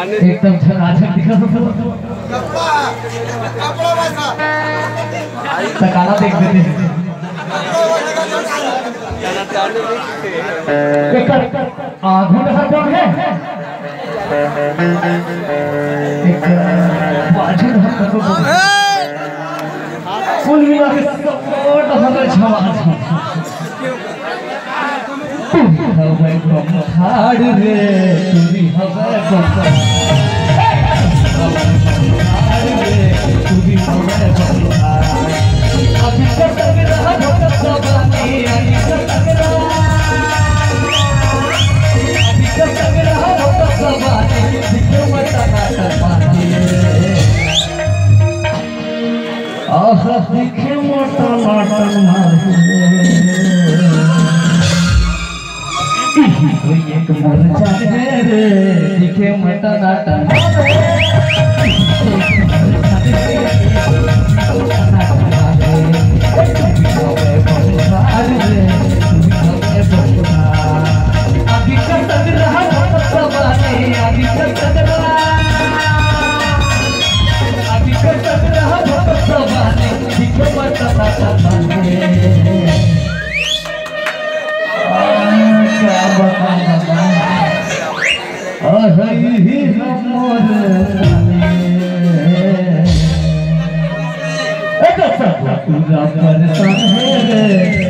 एकदम झकाझक दिखा सकाला देख देते आगू कौन है एक बाजू कुल मिला के सपोर्ट हमें छवा हवे बखाड़ रे तुरी हवे बखाड़ रे तुरी हवे बखाड़ अभी तक रहा भक्त सबानी अभी तक रहा भक्त सबानी दिखे मता नाटक बानी आह दिखे मता नाटक मारे एक मन जाने रे दिखे मत नाटक अभी कब तक रहा सबानी अभी कब तक रहा सबानी दिखे मत नाटक क्या बताना ही हमोर ऐसा सब पूरा परेशान है रे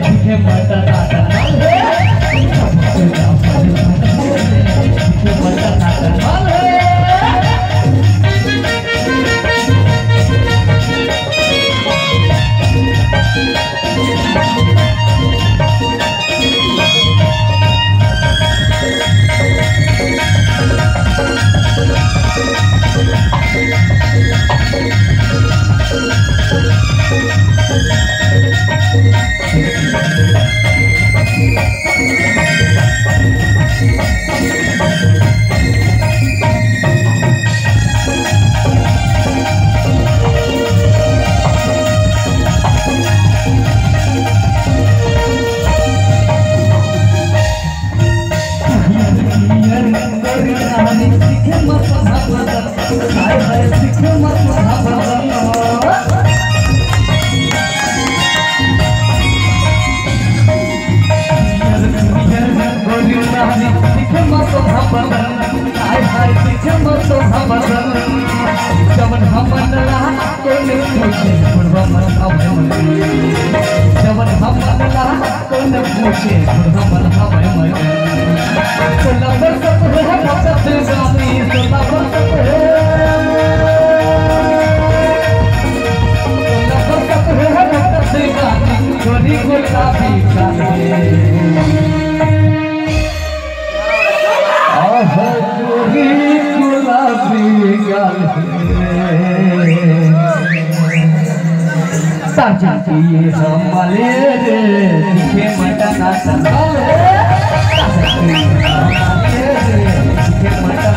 दिखे मता नाटा है पूरा परेशान है दिखे मता नाटा है हमारे रे दिखे मता नाटा दिखे मता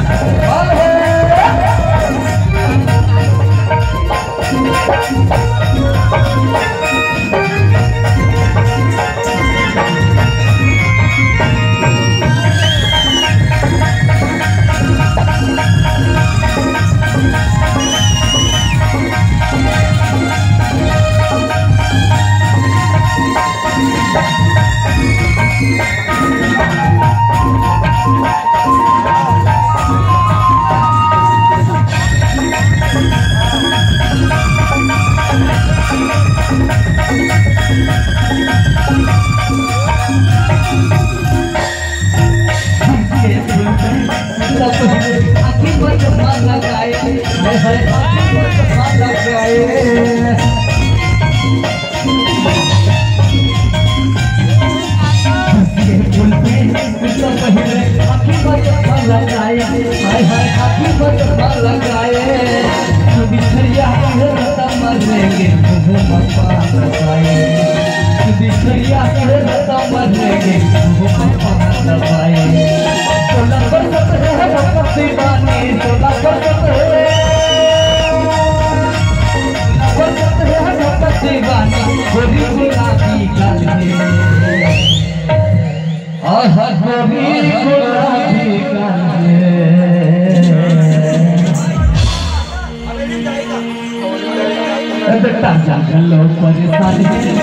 दट्टा जागलो परेशान है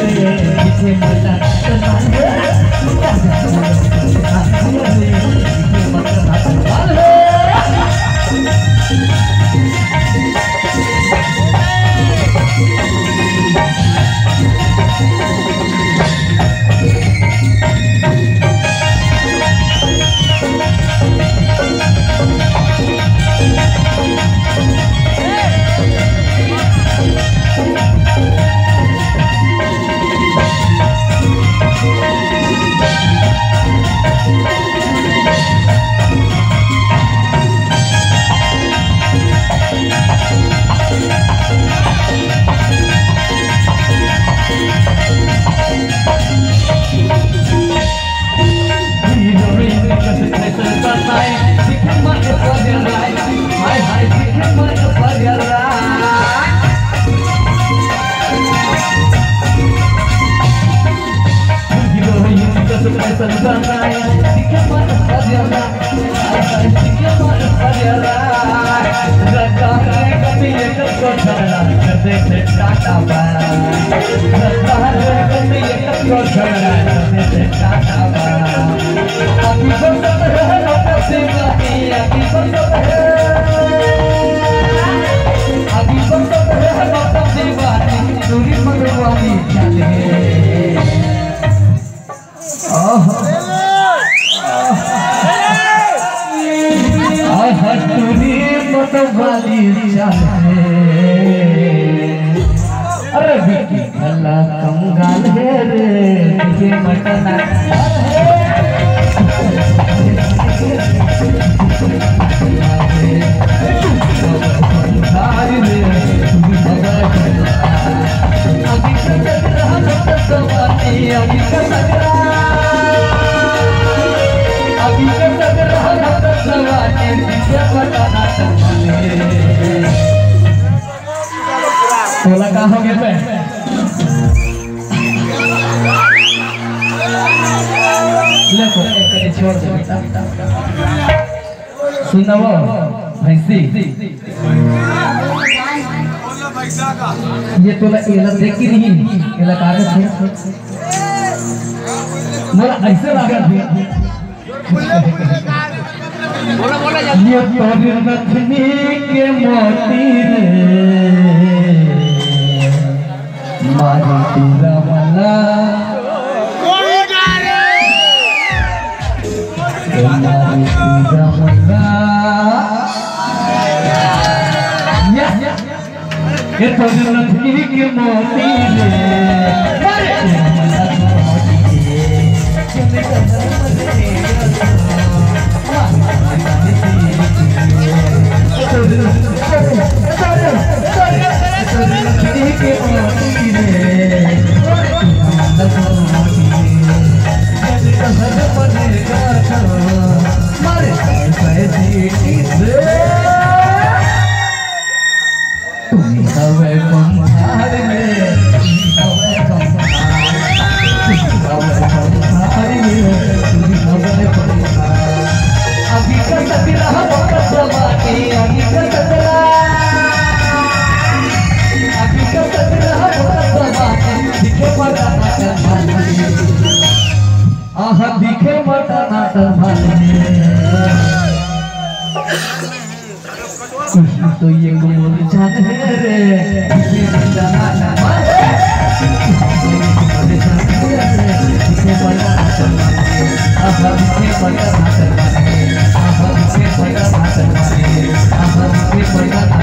पीछे मटा नाटन अरे बिकी गला कंगाल है रे तुझे मटना तोला कहाँ हो गया पे ले तो एक छोड़ दे सुना वो भैंसी ये तोला एला देख की नहीं एला कागज है मोला ऐसे लगा थे ये तोरी नथनी के मोती रे मारी पूरा वाला मारी पूरा वाला ये तोरी नथनी के मोती दिखे मटा नाटक तो ये गोल जान है रे दिखे जाना दिखे बड़ा नाटक दिखे बड़ा नाटक दिखे बड़ा नाटक दिखे बड़ा